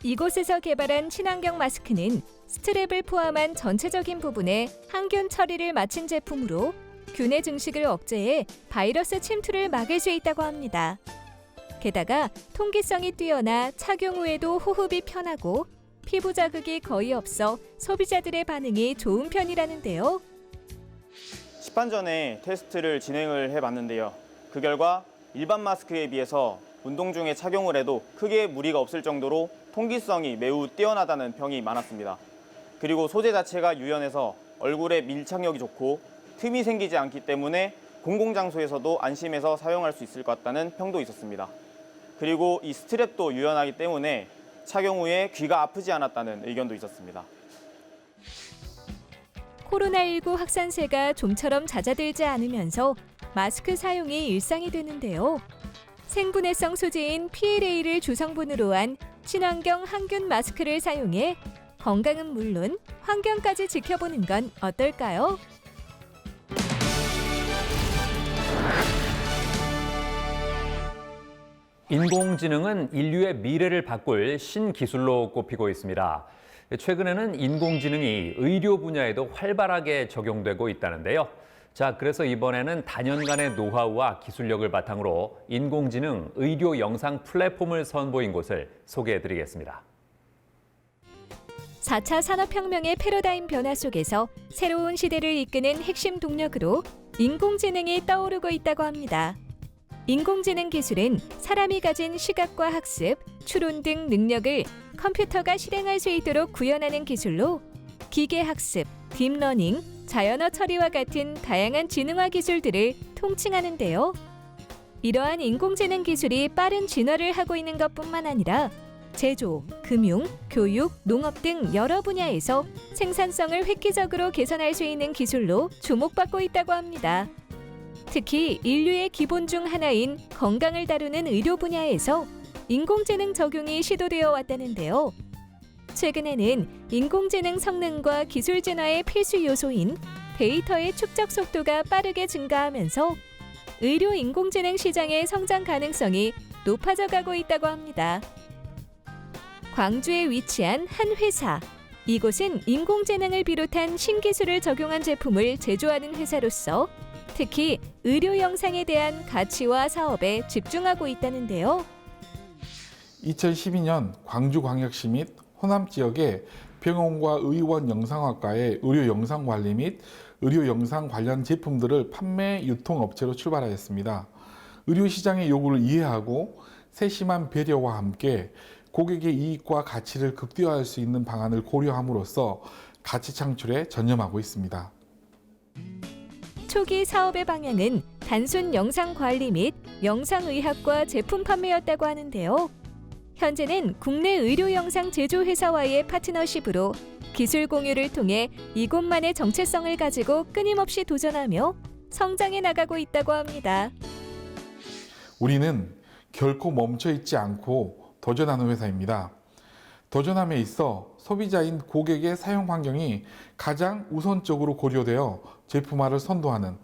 이곳에서 개발한 친환경 마스크는 스트랩을 포함한 전체적인 부분에 항균 처리를 마친 제품으로 균의 증식을 억제해 바이러스 침투를 막을 수 있다고 합니다. 게다가 통기성이 뛰어나 착용 후에도 호흡이 편하고 피부 자극이 거의 없어 소비자들의 반응이 좋은 편이라는데요. 시판전에 테스트를 진행을 해봤는데요. 그 결과 일반 마스크에 비해서 운동 중에 착용을 해도 크게 무리가 없을 정도로 통기성이 매우 뛰어나다는 평이 많았습니다. 그리고 소재 자체가 유연해서 얼굴에 밀착력이 좋고 틈이 생기지 않기 때문에 공공장소에서도 안심해서 사용할 수 있을 것 같다는 평도 있었습니다. 그리고 이 스트랩도 유연하기 때문에 착용 후에 귀가 아프지 않았다는 의견도 있었습니다. 코로나19 확산세가 좀처럼 잦아들지 않으면서 마스크 사용이 일상이 되는데요. 생분해성 소재인 PLA를 주성분으로 한 친환경 항균 마스크를 사용해 건강은 물론 환경까지 지켜보는 건 어떨까요? 인공지능은 인류의 미래를 바꿀 신기술로 꼽히고 있습니다. 최근에는 인공지능이 의료 분야에도 활발하게 적용되고 있다는데요. 자, 그래서 이번에는 다년간의 노하우와 기술력을 바탕으로 인공지능 의료 영상 플랫폼을 선보인 곳을 소개해드리겠습니다. 4차 산업혁명의 패러다임 변화 속에서 새로운 시대를 이끄는 핵심 동력으로 인공지능이 떠오르고 있다고 합니다. 인공지능 기술은 사람이 가진 시각과 학습, 추론 등 능력을 컴퓨터가 실행할 수 있도록 구현하는 기술로 기계학습, 딥러닝, 자연어 처리와 같은 다양한 지능화 기술들을 통칭하는데요. 이러한 인공지능 기술이 빠른 진화를 하고 있는 것뿐만 아니라 제조, 금융, 교육, 농업 등 여러 분야에서 생산성을 획기적으로 개선할 수 있는 기술로 주목받고 있다고 합니다. 특히 인류의 기본 중 하나인 건강을 다루는 의료 분야에서 인공지능 적용이 시도되어 왔다는데요. 최근에는 인공지능 성능과 기술 진화의 필수 요소인 데이터의 축적 속도가 빠르게 증가하면서 의료 인공지능 시장의 성장 가능성이 높아져 가고 있다고 합니다. 광주에 위치한 한 회사. 이곳은 인공지능을 비롯한 신기술을 적용한 제품을 제조하는 회사로서 특히 의료 영상에 대한 가치와 사업에 집중하고 있다는데요. 2012년 광주광역시 및 호남 지역의 병원과 의원 영상학과의 의료 영상 관리 및 의료 영상 관련 제품들을 판매 유통업체로 출발하였습니다. 의료 시장의 요구를 이해하고 세심한 배려와 함께 고객의 이익과 가치를 극대화할 수 있는 방안을 고려함으로써 가치 창출에 전념하고 있습니다. 초기 사업의 방향은 단순 영상 관리 및 영상의학과 제품 판매였다고 하는데요. 현재는 국내 의료 영상 제조 회사와의 파트너십으로 기술 공유를 통해 이곳만의 정체성을 가지고 끊임없이 도전하며 성장해 나가고 있다고 합니다. 우리는 결코 멈춰 있지 않고 도전하는 회사입니다. 도전함에 있어 소비자인 고객의 사용 환경이 가장 우선적으로 고려되어 제품화를 선도하는,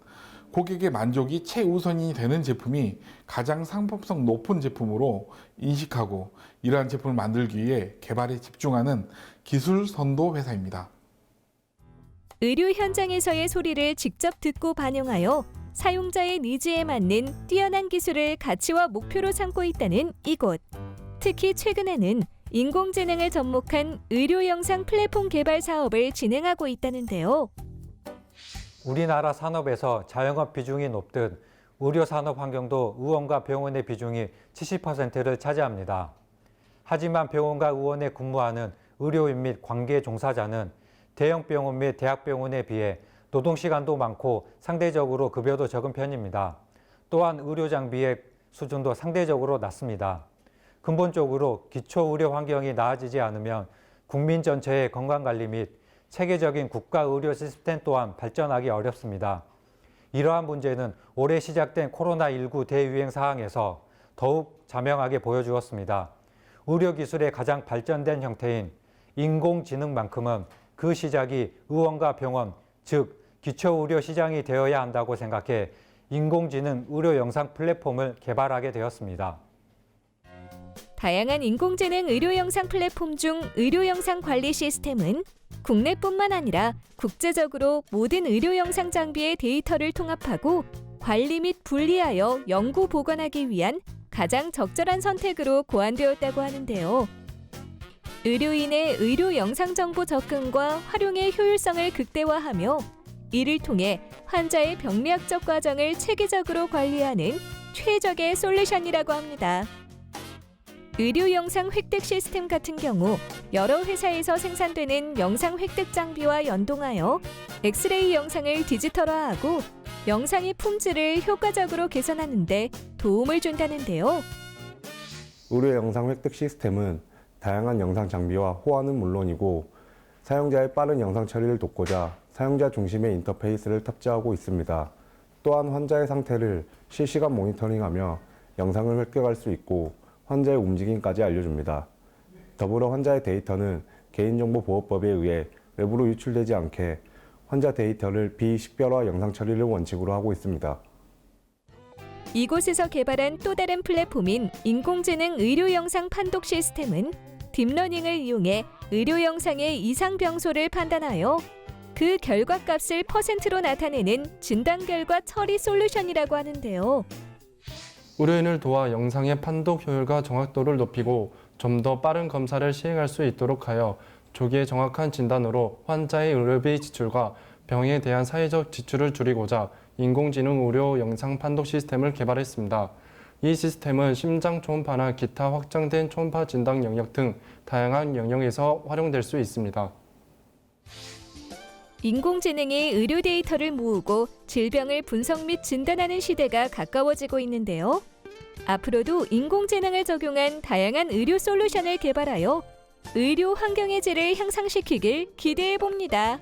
고객의 만족이 최우선이 되는 제품이 가장 상품성 높은 제품으로 인식하고 이러한 제품을 만들기 위해 개발에 집중하는 기술 선도 회사입니다. 의료 현장에서의 소리를 직접 듣고 반영하여 사용자의 니즈에 맞는 뛰어난 기술을 가치와 목표로 삼고 있다는 이곳. 특히 최근에는 인공지능을 접목한 의료 영상 플랫폼 개발 사업을 진행하고 있다는데요. 우리나라 산업에서 자영업 비중이 높듯 의료 산업 환경도 의원과 병원의 비중이 70%를 차지합니다. 하지만 병원과 의원에 근무하는 의료인 및 관계 종사자는 대형 병원 및 대학병원에 비해 노동 시간도 많고 상대적으로 급여도 적은 편입니다. 또한 의료 장비의 수준도 상대적으로 낮습니다. 근본적으로 기초 의료 환경이 나아지지 않으면 국민 전체의 건강관리 및 체계적인 국가 의료 시스템 또한 발전하기 어렵습니다. 이러한 문제는 올해 시작된 코로나19 대유행 상황에서 더욱 자명하게 보여주었습니다. 의료기술의 가장 발전된 형태인 인공지능만큼은 그 시작이 의원과 병원, 즉 기초의료 시장이 되어야 한다고 생각해 인공지능 의료 영상 플랫폼을 개발하게 되었습니다. 다양한 인공지능 의료 영상 플랫폼 중 의료 영상 관리 시스템은 국내뿐만 아니라 국제적으로 모든 의료 영상 장비의 데이터를 통합하고 관리 및 분리하여 연구 보관하기 위한 가장 적절한 선택으로 고안되었다고 하는데요. 의료인의 의료 영상 정보 접근과 활용의 효율성을 극대화하며 이를 통해 환자의 병리학적 과정을 체계적으로 관리하는 최적의 솔루션이라고 합니다. 의료 영상 획득 시스템 같은 경우 여러 회사에서 생산되는 영상 획득 장비와 연동하여 엑스레이 영상을 디지털화하고 영상의 품질을 효과적으로 개선하는 데 도움을 준다는데요. 의료 영상 획득 시스템은 다양한 영상 장비와 호환은 물론이고 사용자의 빠른 영상 처리를 돕고자 사용자 중심의 인터페이스를 탑재하고 있습니다. 또한 환자의 상태를 실시간 모니터링하며 영상을 획득할 수 있고 환자의 움직임까지 알려줍니다. 더불어 환자의 데이터는 개인정보보호법에 의해 외부로 유출되지 않게 환자 데이터를 비식별화 영상 처리를 원칙으로 하고 있습니다. 이곳에서 개발한 또 다른 플랫폼인 인공지능 의료 영상 판독 시스템은 딥러닝을 이용해 의료 영상의 이상 병소를 판단하여 그 결과값을 퍼센트로 나타내는 진단 결과 처리 솔루션이라고 하는데요. 의료인을 도와 영상의 판독 효율과 정확도를 높이고 좀 더 빠른 검사를 시행할 수 있도록 하여 조기에 정확한 진단으로 환자의 의료비 지출과 병에 대한 사회적 지출을 줄이고자 인공지능 의료 영상 판독 시스템을 개발했습니다. 이 시스템은 심장 초음파나 기타 확장된 초음파 진단 영역 등 다양한 영역에서 활용될 수 있습니다. 인공지능이 의료 데이터를 모으고 질병을 분석 및 진단하는 시대가 가까워지고 있는데요. 앞으로도 인공지능을 적용한 다양한 의료 솔루션을 개발하여 의료 환경의 질을 향상시키길 기대해 봅니다.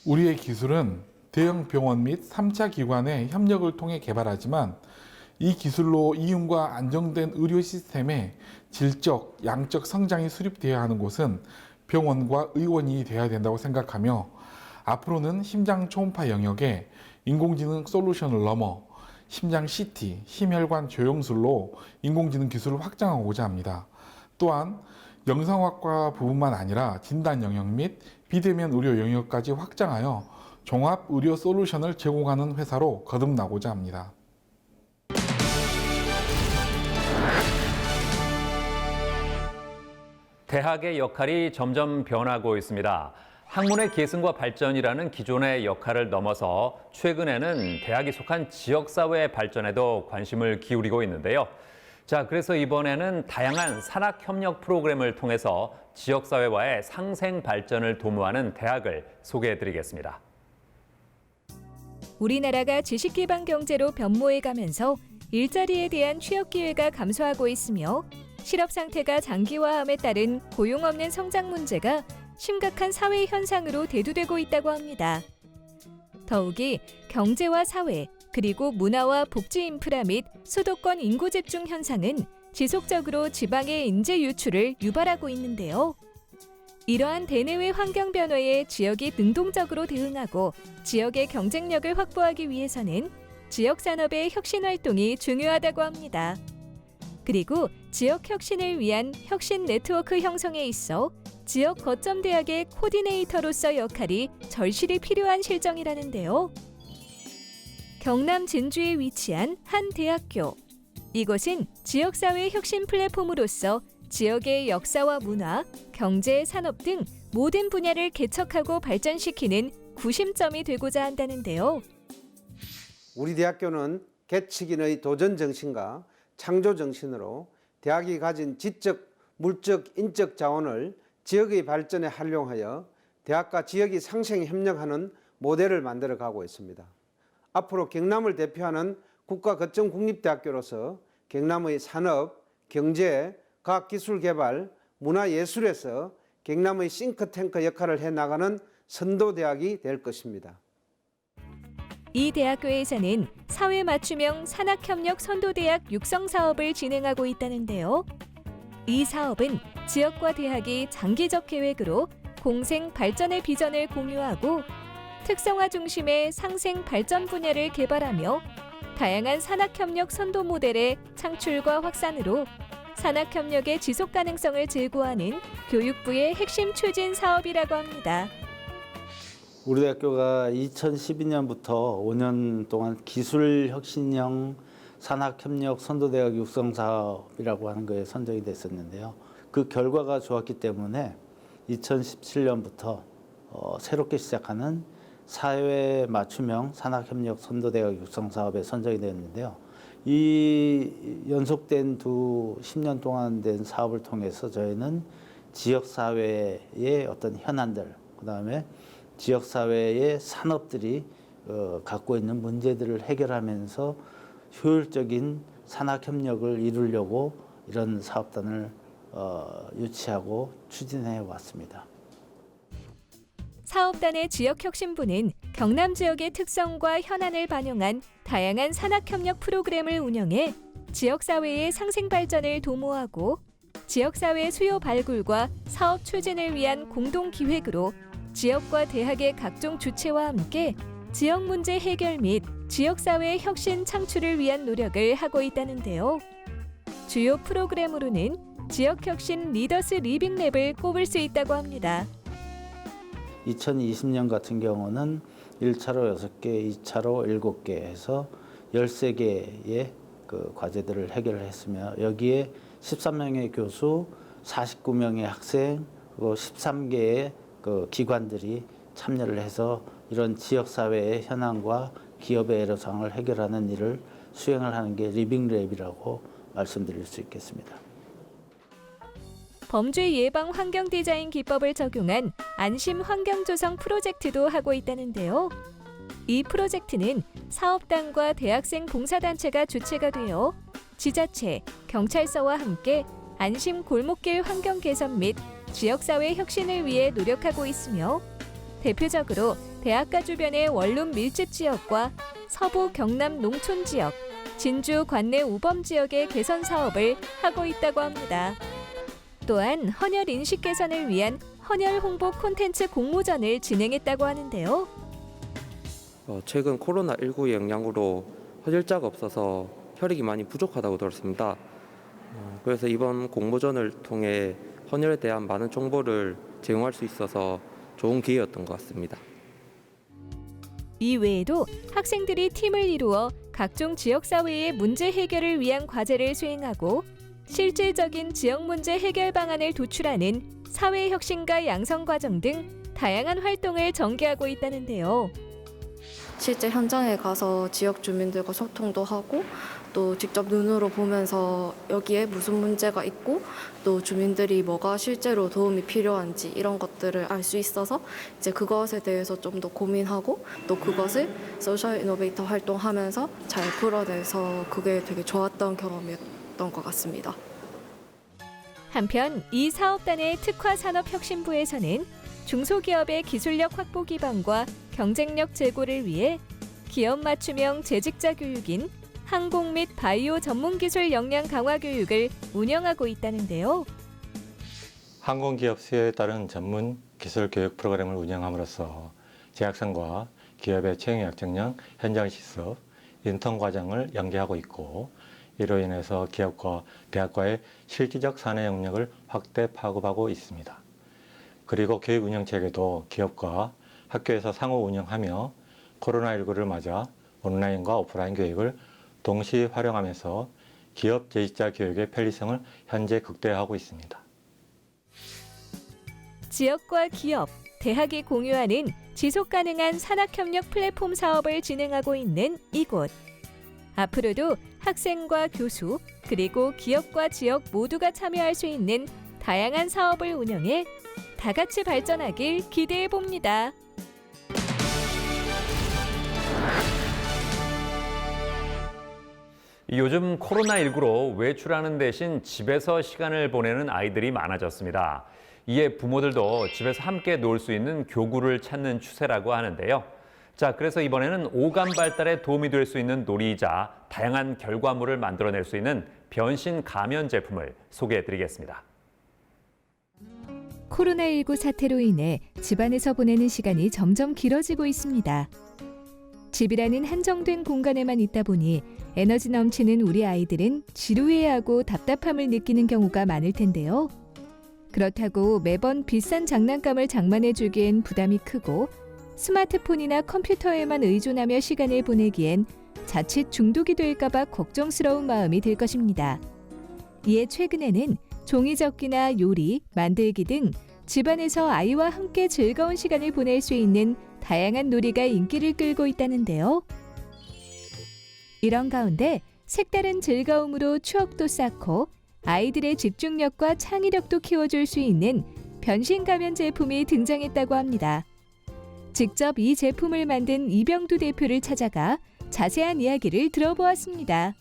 우리의 기술은 대형 병원 및 3차 기관의 협력을 통해 개발하지만 이 기술로 이윤과 안정된 의료 시스템의 질적, 양적 성장이 수립되어야 하는 곳은 병원과 의원이 되어야 된다고 생각하며 앞으로는 심장 초음파 영역에 인공지능 솔루션을 넘어 심장 CT, 심혈관 조영술로 인공지능 기술을 확장하고자 합니다. 또한 영상학과 부분만 아니라 진단 영역 및 비대면 의료 영역까지 확장하여 종합 의료 솔루션을 제공하는 회사로 거듭나고자 합니다. 대학의 역할이 점점 변하고 있습니다. 학문의 계승과 발전이라는 기존의 역할을 넘어서 최근에는 대학이 속한 지역사회 발전에도 관심을 기울이고 있는데요. 자, 그래서 이번에는 다양한 산학협력 프로그램을 통해서 지역사회와의 상생 발전을 도모하는 대학을 소개해드리겠습니다. 우리나라가 지식기반 경제로 변모해가면서 일자리에 대한 취업 기회가 감소하고 있으며 실업 상태가 장기화함에 따른 고용 없는 성장 문제가 심각한 사회 현상으로 대두되고 있다고 합니다. 더욱이 경제와 사회, 그리고 문화와 복지 인프라 및 수도권 인구 집중 현상은 지속적으로 지방의 인재 유출을 유발하고 있는데요. 이러한 대내외 환경 변화에 지역이 능동적으로 대응하고 지역의 경쟁력을 확보하기 위해서는 지역 산업의 혁신 활동이 중요하다고 합니다. 그리고 지역 혁신을 위한 혁신 네트워크 형성에 있어 지역 거점 대학의 코디네이터로서 역할이 절실히 필요한 실정이라는데요. 경남 진주에 위치한 한 대학교. 이곳은 지역사회 혁신 플랫폼으로서 지역의 역사와 문화, 경제, 산업 등 모든 분야를 개척하고 발전시키는 구심점이 되고자 한다는데요. 우리 대학교는 개척인의 도전 정신과 창조 정신으로 대학이 가진 지적, 물적, 인적 자원을 지역의 발전에 활용하여 대학과 지역이 상생 협력하는 모델을 만들어 가고 있습니다. 앞으로 경남을 대표하는 국가거점 국립대학교로서 경남의 산업, 경제, 과학기술개발, 문화예술에서 경남의 싱크탱크 역할을 해나가는 선도대학이 될 것입니다. 이 대학교에서는 사회 맞춤형 산학협력 선도대학 육성 사업을 진행하고 있다는데요. 이 사업은 지역과 대학이 장기적 계획으로 공생 발전의 비전을 공유하고 특성화 중심의 상생 발전 분야를 개발하며 다양한 산학협력 선도 모델의 창출과 확산으로 산학협력의 지속 가능성을 제고하는 교육부의 핵심 추진 사업이라고 합니다. 우리 대학교가 2012년부터 5년 동안 기술혁신형 산학협력 선도대학 육성 사업이라고 하는 거에 선정이 됐었는데요. 그 결과가 좋았기 때문에 2017년부터 새롭게 시작하는 사회 맞춤형 산학협력 선도대학 육성 사업에 선정이 되었는데요. 이 연속된 10년 동안 된 사업을 통해서 저희는 지역사회의 어떤 현안들, 그다음에 지역사회의 산업들이 갖고 있는 문제들을 해결하면서 효율적인 산학협력을 이루려고 이런 사업단을 유치하고 추진해 왔습니다. 사업단의 지역혁신부는 경남 지역의 특성과 현안을 반영한 다양한 산학협력 프로그램을 운영해 지역사회의 상생 발전을 도모하고 지역사회 수요 발굴과 사업 추진을 위한 공동기획으로 지역과 대학의 각종 주체와 함께 지역 문제 해결 및 지역사회 혁신 창출을 위한 노력을 하고 있다는데요. 주요 프로그램으로는 지역혁신 리더스 리빙랩을 꼽을 수 있다고 합니다. 2020년 같은 경우는 1차로 6개, 2차로 7개 해서 13개의 그 과제들을 해결했으며 여기에 13명의 교수, 49명의 학생, 그리고 13개의 그 기관들이 참여를 해서 이런 지역사회의 현황과 기업의 애로사항을 해결하는 일을 수행을 하는 게 리빙랩이라고 말씀드릴 수 있겠습니다. 범죄 예방 환경 디자인 기법을 적용한 안심 환경 조성 프로젝트도 하고 있다는데요. 이 프로젝트는 사업단과 대학생 봉사단체가 주체가 되어 지자체, 경찰서와 함께 안심 골목길 환경 개선 및 지역사회 혁신을 위해 노력하고 있으며 대표적으로 대학가 주변의 원룸 밀집 지역과 서부 경남 농촌 지역, 진주 관내 우범 지역의 개선 사업을 하고 있다고 합니다. 또한 헌혈 인식 개선을 위한 헌혈 홍보 콘텐츠 공모전을 진행했다고 하는데요. 최근 코로나19 영향으로 헌혈자가 없어서 혈액이 많이 부족하다고 들었습니다. 그래서 이번 공모전을 통해 헌혈에 대한 많은 정보를 제공할 수 있어서 좋은 기회였던 것 같습니다. 이 외에도 학생들이 팀을 이루어 각종 지역사회의 문제 해결을 위한 과제를 수행하고 실질적인 지역 문제 해결 방안을 도출하는 사회혁신가 양성과정 등 다양한 활동을 전개하고 있다는데요. 실제 현장에 가서 지역 주민들과 소통도 하고 또 직접 눈으로 보면서 여기에 무슨 문제가 있고 또 주민들이 뭐가 실제로 도움이 필요한지 이런 것들을 알 수 있어서 이제 그것에 대해서 좀 더 고민하고 또 그것을 소셜 이노베이터 활동하면서 잘 풀어내서 그게 되게 좋았던 경험이었던 것 같습니다. 한편 이 사업단의 특화산업혁신부에서는 중소기업의 기술력 확보 기반과 경쟁력 제고를 위해 기업 맞춤형 재직자 교육인 항공 및 바이오 전문기술 역량 강화 교육을 운영하고 있다는데요. 항공기업 수요에 따른 전문 기술 교육 프로그램을 운영함으로써 재학생과 기업의 채용 약정령 현장 실습, 인턴 과정을 연계하고 있고 이로 인해서 기업과 대학과의 실질적 사내 영역을 확대 파급하고 있습니다. 그리고 교육 운영 체계도 기업과 학교에서 상호 운영하며 코로나19를 맞아 온라인과 오프라인 교육을 동시 활용하면서 기업 재직자 교육의 편리성을 현재 극대화하고 있습니다. 지역과 기업, 대학이 공유하는 지속가능한 산학협력 플랫폼 사업을 진행하고 있는 이곳. 앞으로도 학생과 교수, 그리고 기업과 지역 모두가 참여할 수 있는 다양한 사업을 운영해 다 같이 발전하길 기대해 봅니다. 요즘 코로나19로 외출하는 대신 집에서 시간을 보내는 아이들이 많아졌습니다. 이에 부모들도 집에서 함께 놀 수 있는 교구를 찾는 추세라고 하는데요. 자, 그래서 이번에는 오감 발달에 도움이 될 수 있는 놀이이자 다양한 결과물을 만들어낼 수 있는 변신 가면 제품을 소개해드리겠습니다. 코로나19 사태로 인해 집안에서 보내는 시간이 점점 길어지고 있습니다. 집이라는 한정된 공간에만 있다 보니 에너지 넘치는 우리 아이들은 지루해하고 답답함을 느끼는 경우가 많을 텐데요. 그렇다고 매번 비싼 장난감을 장만해주기엔 부담이 크고 스마트폰이나 컴퓨터에만 의존하며 시간을 보내기엔 자칫 중독이 될까봐 걱정스러운 마음이 들 것입니다. 이에 최근에는 종이접기나 요리, 만들기 등 집안에서 아이와 함께 즐거운 시간을 보낼 수 있는 다양한 놀이가 인기를 끌고 있다는데요. 이런 가운데 색다른 즐거움으로 추억도 쌓고 아이들의 집중력과 창의력도 키워줄 수 있는 변신 가면 제품이 등장했다고 합니다. 직접 이 제품을 만든 이병두 대표를 찾아가 자세한 이야기를 들어보았습니다.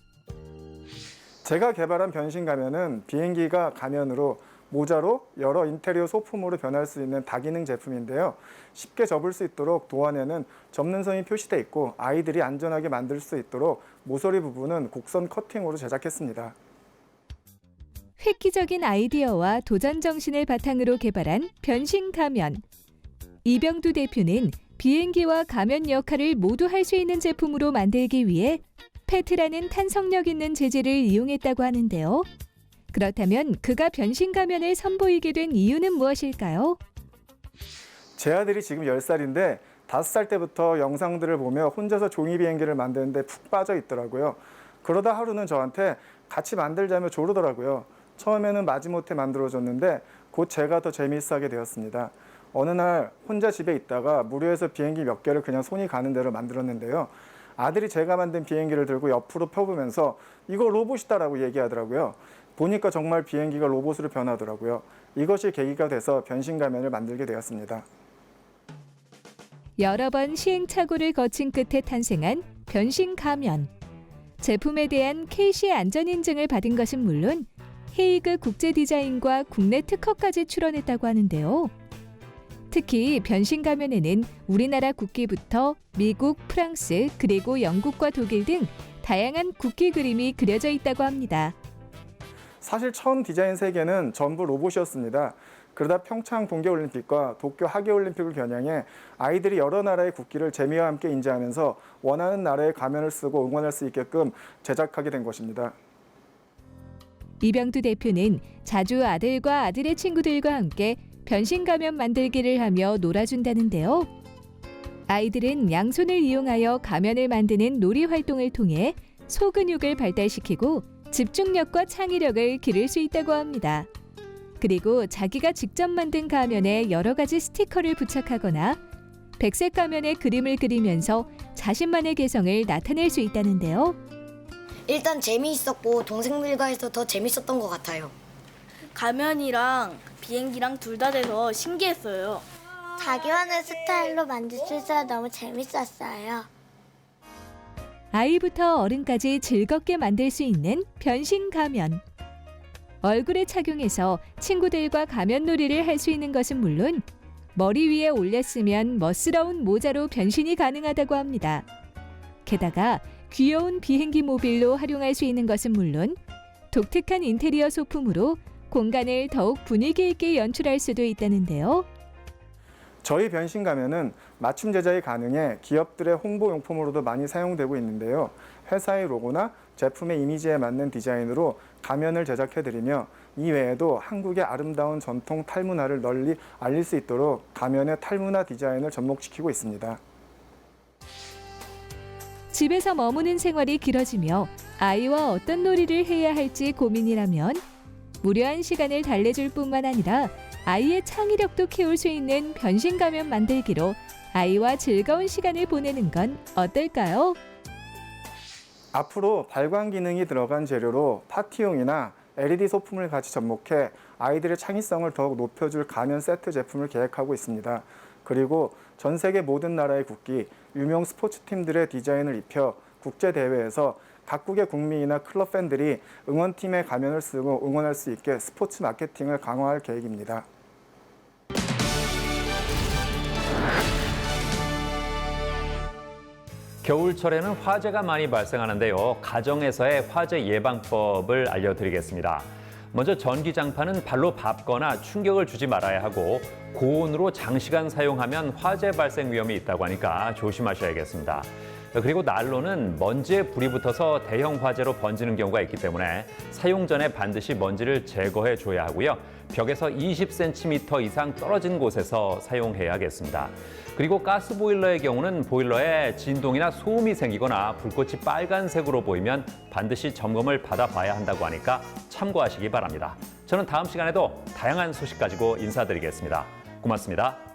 제가 개발한 변신 가면은 비행기가 가면으로 모자로 여러 인테리어 소품으로 변할 수 있는 다기능 제품인데요. 쉽게 접을 수 있도록 도안에는 접는선이 표시돼 있고 아이들이 안전하게 만들 수 있도록 모서리 부분은 곡선 커팅으로 제작했습니다. 획기적인 아이디어와 도전 정신을 바탕으로 개발한 변신 가면. 이병두 대표는 비행기와 가면 역할을 모두 할 수 있는 제품으로 만들기 위해 페트라는 탄성력 있는 재질을 이용했다고 하는데요. 그렇다면 그가 변신 가면을 선보이게 된 이유는 무엇일까요? 제 아들이 지금 10살인데 5살 때부터 영상들을 보며 혼자서 종이 비행기를 만드는데 푹 빠져 있더라고요. 그러다 하루는 저한테 같이 만들자며 조르더라고요. 처음에는 마지못해 만들어줬는데 곧 제가 더 재미있어 하게 되었습니다. 어느 날 혼자 집에 있다가 무료해서 비행기 몇 개를 그냥 손이 가는 대로 만들었는데요. 아들이 제가 만든 비행기를 들고 옆으로 펴보면서 이거 로봇이다라고 얘기하더라고요. 보니까 정말 비행기가 로봇으로 변하더라고요. 이것이 계기가 돼서 변신 가면을 만들게 되었습니다. 여러 번 시행착오를 거친 끝에 탄생한 변신 가면. 제품에 대한 KC 안전인증을 받은 것은 물론 헤이그 국제디자인과 국내 특허까지 출원했다고 하는데요. 특히 변신 가면에는 우리나라 국기부터 미국, 프랑스, 그리고 영국과 독일 등 다양한 국기 그림이 그려져 있다고 합니다. 사실 처음 디자인 세계는 전부 로봇이었습니다. 그러다 평창 동계올림픽과 도쿄 하계올림픽을 겨냥해 아이들이 여러 나라의 국기를 재미와 함께 인지하면서 원하는 나라의 가면을 쓰고 응원할 수 있게끔 제작하게 된 것입니다. 이병두 대표는 자주 아들과 아들의 친구들과 함께 변신 가면 만들기를 하며 놀아준다는데요. 아이들은 양손을 이용하여 가면을 만드는 놀이 활동을 통해 소근육을 발달시키고 집중력과 창의력을 기를 수 있다고 합니다. 그리고 자기가 직접 만든 가면에 여러 가지 스티커를 부착하거나 백색 가면에 그림을 그리면서 자신만의 개성을 나타낼 수 있다는데요. 일단 재미있었고 동생들과 해서 더 재밌었던 것 같아요. 가면이랑 비행기랑 둘 다 돼서 신기했어요. 자기만의 스타일로 만들 수 있어서 너무 재밌었어요. 아이부터 어른까지 즐겁게 만들 수 있는 변신 가면. 얼굴에 착용해서 친구들과 가면 놀이를 할 수 있는 것은 물론 머리 위에 올렸으면 멋스러운 모자로 변신이 가능하다고 합니다. 게다가 귀여운 비행기 모빌로 활용할 수 있는 것은 물론 독특한 인테리어 소품으로 공간을 더욱 분위기 있게 연출할 수도 있다는데요. 저희 변신 가면은 맞춤 제작이 가능해 기업들의 홍보 용품으로도 많이 사용되고 있는데요. 회사의 로고나 제품의 이미지에 맞는 디자인으로 가면을 제작해드리며 이 외에도 한국의 아름다운 전통 탈문화를 널리 알릴 수 있도록 가면의 탈문화 디자인을 접목시키고 있습니다. 집에서 머무는 생활이 길어지며 아이와 어떤 놀이를 해야 할지 고민이라면 무료한 시간을 달래줄 뿐만 아니라 아이의 창의력도 키울 수 있는 변신 가면 만들기로 아이와 즐거운 시간을 보내는 건 어떨까요? 앞으로 발광 기능이 들어간 재료로 파티용이나 LED 소품을 같이 접목해 아이들의 창의성을 더욱 높여줄 가면 세트 제품을 계획하고 있습니다. 그리고 전 세계 모든 나라의 국기, 유명 스포츠팀들의 디자인을 입혀 국제대회에서 각국의 국민이나 클럽 팬들이 응원팀의 가면을 쓰고 응원할 수 있게 스포츠 마케팅을 강화할 계획입니다. 겨울철에는 화재가 많이 발생하는데요. 가정에서의 화재 예방법을 알려드리겠습니다. 먼저 전기장판은 발로 밟거나 충격을 주지 말아야 하고 고온으로 장시간 사용하면 화재 발생 위험이 있다고 하니까 조심하셔야겠습니다. 그리고 난로는 먼지에 불이 붙어서 대형 화재로 번지는 경우가 있기 때문에 사용 전에 반드시 먼지를 제거해 줘야 하고요. 벽에서 20cm 이상 떨어진 곳에서 사용해야겠습니다. 그리고 가스보일러의 경우는 보일러에 진동이나 소음이 생기거나 불꽃이 빨간색으로 보이면 반드시 점검을 받아봐야 한다고 하니까 참고하시기 바랍니다. 저는 다음 시간에도 다양한 소식 가지고 인사드리겠습니다. 고맙습니다.